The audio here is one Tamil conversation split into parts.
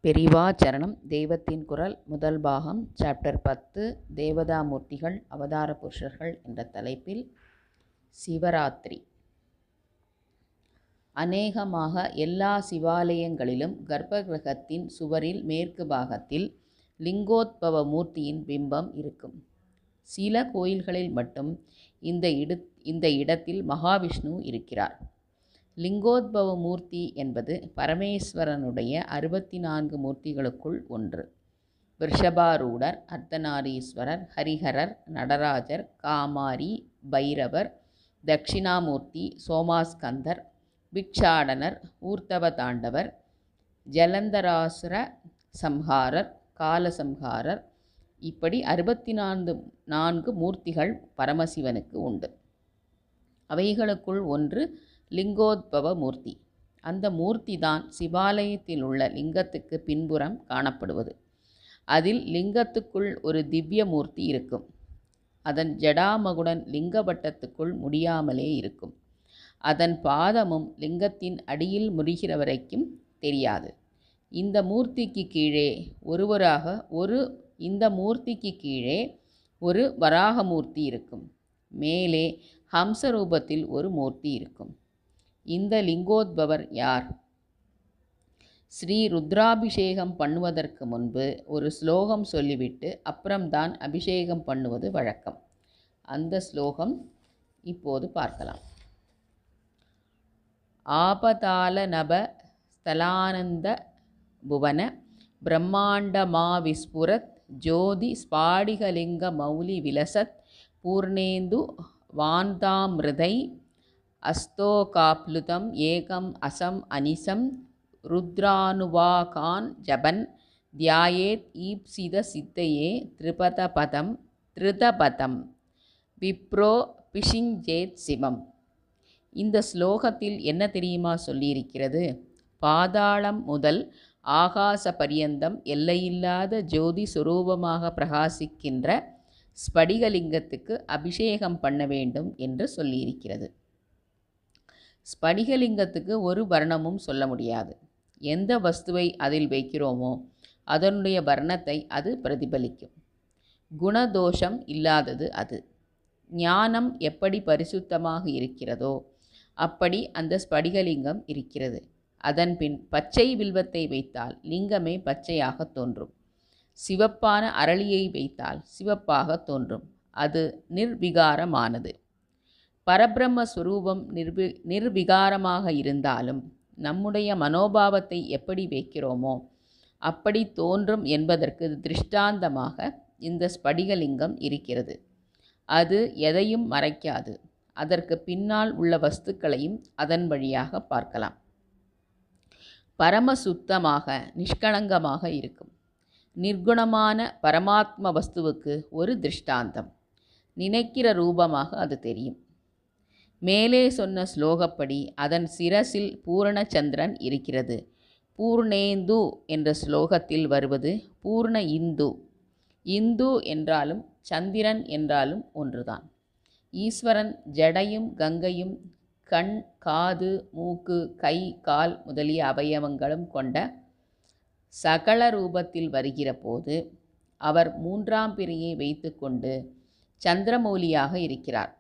பெரிவா சரணம். தெய்வத்தின் குரல் முதல் பாகம் சாப்டர் 10 தேவதாமூர்த்திகள் அவதார புருஷர்கள் என்ற தலைப்பில் சிவராத்திரி. அநேகமாக எல்லா சிவாலயங்களிலும் கர்ப்பகிரகத்தின் சுவரில் மேற்கு பாகத்தில் லிங்கோத்பவ மூர்த்தியின் பிம்பம் இருக்கும். சில கோயில்களில் மட்டும் இந்த இடத்தில் மகாவிஷ்ணு இருக்கிறார். லிங்கோத்பவ மூர்த்தி என்பது பரமேஸ்வரனுடைய 64 மூர்த்திகளுக்குள் ஒன்று. ரிஷபாரூடர், அர்த்தநாரீஸ்வரர், ஹரிஹரர், நடராஜர், காமாரி, பைரவர், தட்சிணாமூர்த்தி, சோமாஸ்கந்தர், பிக்ஷாடனர், ஊர்த்தவ தாண்டவர், ஜலந்தராசுர சம்ஹாரர், காலசம்ஹாரர், இப்படி 64 மூர்த்திகள் பரமசிவனுக்கு உண்டு. அவைகளுக்குள் ஒன்று லிங்கோத்பவ மூர்த்தி. அந்த மூர்த்தி தான் சிவாலயத்தில் உள்ள லிங்கத்துக்கு பின்புறம் காணப்படுவது. அதில் லிங்கத்துக்குள் ஒரு திவ்ய மூர்த்தி இருக்கும். அதன் ஜடாமகுடன் லிங்க வட்டத்துக்குள் முடியாமலே இருக்கும். அதன் பாதமும் லிங்கத்தின் அடியில் முறிகிற வரைக்கும் தெரியாது. இந்த மூர்த்திக்கு கீழே ஒரு வராகமூர்த்தி இருக்கும். மேலே ஹம்ச ரூபத்தில் ஒரு மூர்த்தி இருக்கும். இந்த லிங்கோத்பவர் யார்? ஸ்ரீ ருத்ராபிஷேகம் பண்ணுவதற்கு முன்பு ஒரு ஸ்லோகம் சொல்லிவிட்டு அப்புறம்தான் அபிஷேகம் பண்ணுவது வழக்கம். அந்த ஸ்லோகம் இப்போது பார்க்கலாம். ஆபதால நப ஸ்தலானந்த புவன பிரம்மாண்டமா விஸ்புரத் ஜோதி ஸ்பாடிகலிங்க மௌலி விலசத் பூர்ணேந்து வாந்தாமிருதை அஸ்தோகாப்லுதம் ஏகம் அசம் அனிசம் ருத்ரானுவாகான் ஜபன் தியாயேத் ஈப்சித சித்தையே திருதபதம் விப்ரோ பிஷிஞ்சேத் சிவம். இந்த ஸ்லோகத்தில் என்ன தெரியுமா சொல்லியிருக்கிறது? பாதாளம் முதல் ஆகாச பரியந்தம் எல்லையில்லாத ஜோதி சுரூபமாக பிரகாசிக்கின்ற ஸ்படிகலிங்கத்துக்கு அபிஷேகம் பண்ண வேண்டும் என்று சொல்லியிருக்கிறது. ஸ்படிகலிங்கத்துக்கு ஒரு வர்ணமும் சொல்ல முடியாது. எந்த வஸ்துவை அதில் வைக்கிறோமோ அதனுடைய வர்ணத்தை அது பிரதிபலிக்கும். குணதோஷம் இல்லாதது அது. ஞானம் எப்படி பரிசுத்தமாக இருக்கிறதோ அப்படி அந்த ஸ்படிகலிங்கம் இருக்கிறது. அதன்பின் பச்சை வில்வத்தை வைத்தால் லிங்கமே பச்சையாக தோன்றும். சிவப்பான அரளியை வைத்தால் சிவப்பாக தோன்றும். அது நிர்விகாரமானது. பரபிரம்ம ஸ்வரூபம் நிர்விகாரமாக இருந்தாலும் நம்முடைய மனோபாவத்தை எப்படி வைக்கிறோமோ அப்படி தோன்றும் என்பதற்கு திருஷ்டாந்தமாக இந்த ஸ்படிகலிங்கம் இருக்கிறது. அது எதையும் மறைக்காது. அதற்கு பின்னால் உள்ள வஸ்துக்களையும் அதன் வழியாக பார்க்கலாம். பரமசுத்தமாக நிஷ்களங்கமாக இருக்கும். நிர்குணமான பரமாத்ம வஸ்துவுக்கு ஒரு திருஷ்டாந்தம். நினைக்கிற ரூபமாக அது தெரியும். மேலே சொன்ன ஸ்லோகப்படி அதன் சிரசில் பூரணச்சந்திரன் இருக்கிறது. பூர்ணேந்து என்ற ஸ்லோகத்தில் வருவது பூர்ண இந்து. இந்து என்றாலும் சந்திரன் என்றாலும் ஒன்றுதான். ஈஸ்வரன் ஜடையும் கங்கையும் கண், காது, மூக்கு, கை, கால் முதலிய அவயவங்களும் கொண்ட சகல ரூபத்தில் வருகிற போது அவர் 3ஆம் பிறையை வைத்துக்கொண்டு சந்திரமௌலியாக இருக்கிறார்.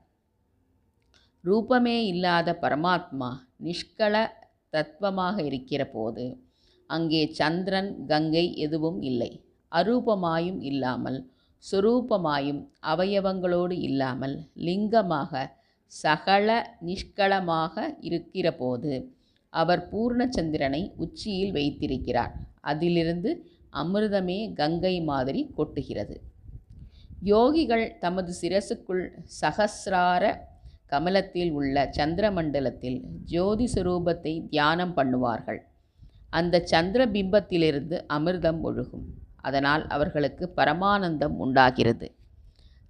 ரூபமே இல்லாத பரமாத்மா நிஷ்கள தத்துவமாக இருக்கிற போது அங்கே சந்திரன், கங்கை எதுவும் இல்லை. அரூபமாயும் இல்லாமல் சுரூபமாயும் அவயவங்களோடு இல்லாமல் லிங்கமாக சகல நிஷ்களமாக இருக்கிற போது அவர் பூர்ணச்சந்திரனை உச்சியில் வைத்திருக்கிறார். அதிலிருந்து அமிர்தமே கங்கை மாதிரி கொட்டுகிறது. யோகிகள் தமது சிரசுக்குள் சகசிரார கமலத்தில் உள்ள சந்திரமண்டலத்தில் ஜோதி சுரூபத்தை தியானம் பண்ணுவார்கள். அந்த சந்திர பிம்பத்திலிருந்து அமிர்தம் ஒழுகும். அதனால் அவர்களுக்கு பரமானந்தம் உண்டாகிறது.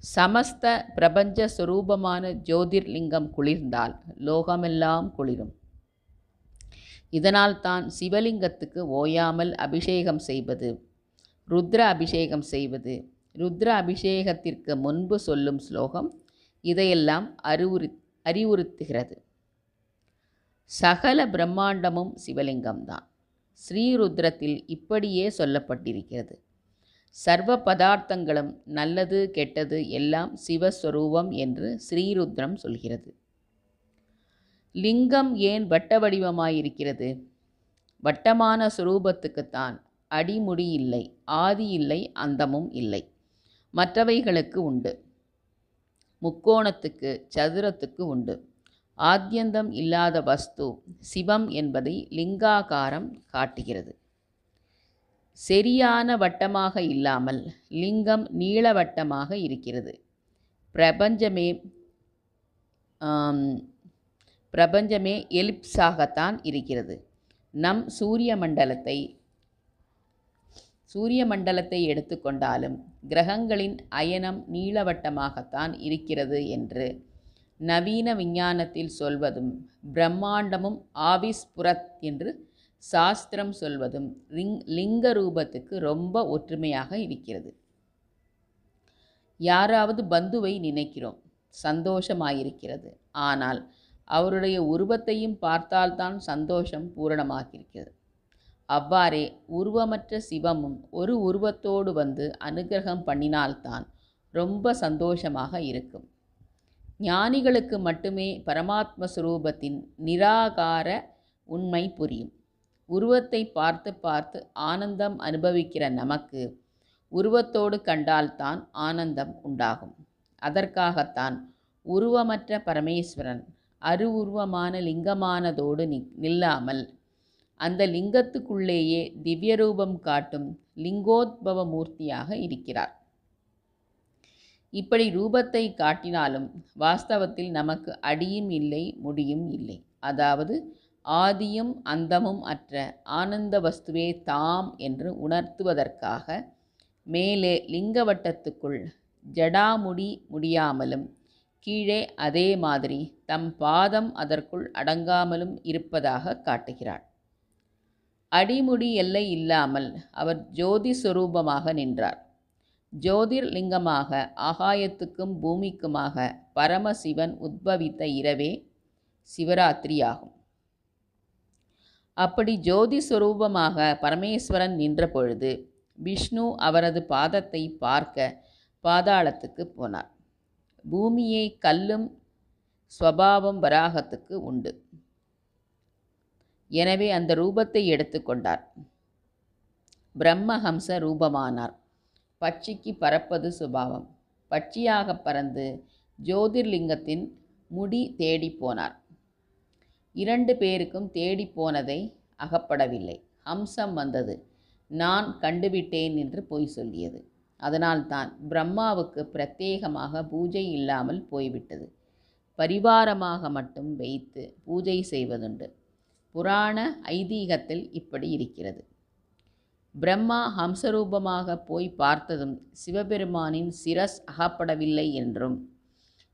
சமஸ்த பிரபஞ்ச சுரூபமான ஜோதிர்லிங்கம் குளிர்ந்தால் லோகமெல்லாம் குளிரும். இதனால் தான் சிவலிங்கத்துக்கு ஓயாமல் அபிஷேகம் செய்வது, ருத்ர அபிஷேகம் செய்வது. ருத்ர அபிஷேகத்திற்கு முன்பு சொல்லும் ஸ்லோகம் இதையெல்லாம் அறிவுறுத்துகிறது. சகல பிரம்மாண்டமும் சிவலிங்கம்தான். ஸ்ரீருத்ரத்தில் இப்படியே சொல்லப்பட்டிருக்கிறது. சர்வ பதார்த்தங்களும் நல்லது கெட்டது எல்லாம் சிவஸ்வரூபம் என்று ஸ்ரீருத்ரம் சொல்கிறது. லிங்கம் ஏன் வட்ட வடிவமாயிருக்கிறது? வட்டமான சுரூபத்துக்குத்தான் அடிமுடி இல்லை, ஆதி இல்லை, அந்தமும் இல்லை. மற்றவைகளுக்கு உண்டு. முக்கோணத்துக்கு, சதுரத்துக்கு உண்டு. ஆத்யந்தம் இல்லாத வஸ்து சிவம் என்பதை லிங்காகாரம் காட்டுகிறது. சரியான வட்டமாக இல்லாமல் லிங்கம் நீளவட்டமாக இருக்கிறது. பிரபஞ்சமே எலிப்ஸாகத்தான் இருக்கிறது. நம் சூரிய மண்டலத்தை எடுத்துக்கொண்டாலும் கிரகங்களின் அயனம் நீளவட்டமாகத்தான் இருக்கிறது என்று நவீன விஞ்ஞானத்தில் சொல்வதும், பிரம்மாண்டமும் ஆவிஸ்புரத் என்று சாஸ்திரம் சொல்வதும் லிங்க ரூபத்துக்கு ரொம்ப ஒற்றுமையாக இருக்கிறது. யாராவது பந்துவை நினைக்கிறோம், சந்தோஷமாயிருக்கிறது. ஆனால் அவருடைய உருவத்தையும் பார்த்தால்தான் சந்தோஷம் பூரணமாகிருக்கிறது. அவ்வாறே உருவமற்ற சிவமும் ஒரு உருவத்தோடு வந்து அனுகிரகம் பண்ணினால்தான் ரொம்ப சந்தோஷமாக இருக்கும். ஞானிகளுக்கு மட்டுமே பரமாத்ம சுரூபத்தின் நிராகார உண்மை புரியும். உருவத்தை பார்த்து பார்த்து ஆனந்தம் அனுபவிக்கிற நமக்கு உருவத்தோடு கண்டால்தான் ஆனந்தம் உண்டாகும். அதற்காகத்தான் உருவமற்ற பரமேஸ்வரன் அருவுருவமான லிங்கமானதோடு நில்லாமல் அந்த லிங்கத்துக்குள்ளேயே திவ்யரூபம் காட்டும் லிங்கோத்பவ மூர்த்தியாக இருக்கிறார். இப்படி ரூபத்தை காட்டினாலும் வாஸ்தவத்தில் நமக்கு அடியும் இல்லை, முடியும் இல்லை. அதாவது ஆதியும் அந்தமும் அற்ற ஆனந்த வஸ்துவே தாம் என்று உணர்த்துவதற்காக மேலே லிங்கவட்டத்துக்குள் ஜடாமுடி முடியாமலும் கீழே அதே மாதிரி தம் பாதம் அதற்குள் அடங்காமலும் இருப்பதாக காட்டுகிறாள். அடிமுடி எல்லை இல்லாமல் அவர் ஜோதி சொரூபமாக நின்றார். ஜோதிர்லிங்கமாக ஆகாயத்துக்கும் பூமிக்குமாக பரமசிவன் உத்பவித்த இரவே சிவராத்திரியாகும். அப்படி ஜோதி சொரூபமாக பரமேஸ்வரன் நின்ற பொழுது விஷ்ணு அவரது பாதத்தை பார்க்க பாதாளத்துக்கு போனார். பூமியை கல்லும் ஸ்வபாவம் வராகத்துக்கு உண்டு. எனவே அந்த ரூபத்தை எடுத்துக்கொண்டார். பிரம்மஹம்ச ரூபமானார். பட்சிக்கு பறப்பது சுபாவம். பட்சியாக பறந்து ஜோதிர்லிங்கத்தின் முடி தேடி போனார். 2 பேருக்கும் தேடி போனதை அகப்படவில்லை. ஹம்சம் வந்தது. நான் கண்டுவிட்டேன் என்று பொய் சொல்லியது. அதனால்தான் பிரம்மாவுக்கு பிரத்யேகமாக பூஜை இல்லாமல் போய்விட்டது. பரிவாரமாக மட்டும் வைத்து பூஜை செய்வதுண்டு. புராண ஐதீகத்தில் இப்படி இருக்கிறது. பிரம்மா ஹம்சரூபமாக போய் பார்த்ததும் சிவபெருமானின் சிரஸ் அகப்படவில்லை என்றும்,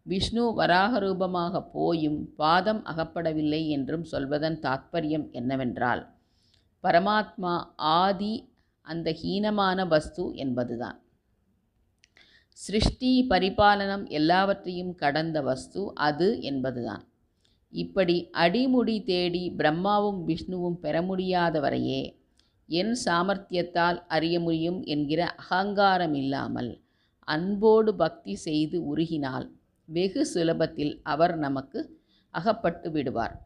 விஷ்ணு வராக ரூபமாக போயும் பாதம் அகப்படவில்லை என்றும் சொல்வதன் தாத்பரியம் என்னவென்றால், பரமாத்மா ஆதி அந்த ஹீனமான வஸ்து என்பதுதான். சிருஷ்டி பரிபாலனம் எல்லாவற்றையும் கடந்த வஸ்து அது என்பதுதான். இப்படி அடிமுடி தேடி பிரம்மாவும் விஷ்ணுவும் பெற முடியாதவரையே என் சாமர்த்தியத்தால் அறிய முடியும் என்கிற அகங்காரம் இல்லாமல் அன்போடு பக்தி செய்து உருகினால் வெகு சுலபத்தில் அவர் நமக்கு அகப்பட்டு விடுவார்.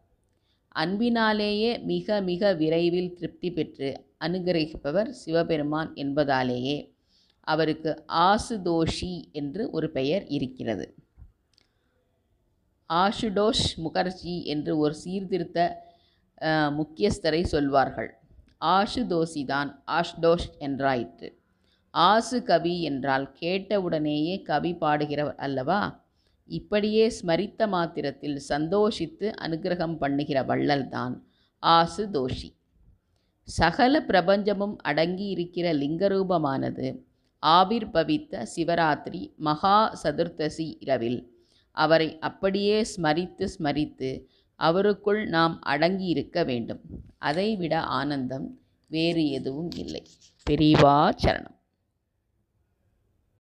அன்பினாலேயே மிக மிக விரைவில் திருப்தி பெற்று அனுகிரகிப்பவர் சிவபெருமான் என்பதாலேயே அவருக்கு ஆசுதோஷி என்று ஒரு பெயர் இருக்கிறது. ஆசுடோஷ் முகர்ஜி என்று ஒரு சீர்திருத்த முக்கியஸ்தரை சொல்வார்கள். ஆசுதோஷிதான் ஆஷ்டோஷ் என்றாயிற்று. ஆசு கவி என்றால் கேட்டவுடனேயே கவி பாடுகிறவர் அல்லவா? இப்படியே ஸ்மரித்த மாத்திரத்தில் சந்தோஷித்து அனுகிரகம் பண்ணுகிற வள்ளல்தான் ஆசுதோஷி. சகல பிரபஞ்சமும் அடங்கி இருக்கிற லிங்கரூபமானது ஆவிர்பவித்த சிவராத்திரி மகா சதுர்த்தசி இரவில் அவரை அப்படியே ஸ்மரித்து அவருக்குள் நாம் அடங்கி இருக்க வேண்டும். அதைவிட ஆனந்தம் வேறு எதுவும் இல்லை. பெரியவா சரணம்.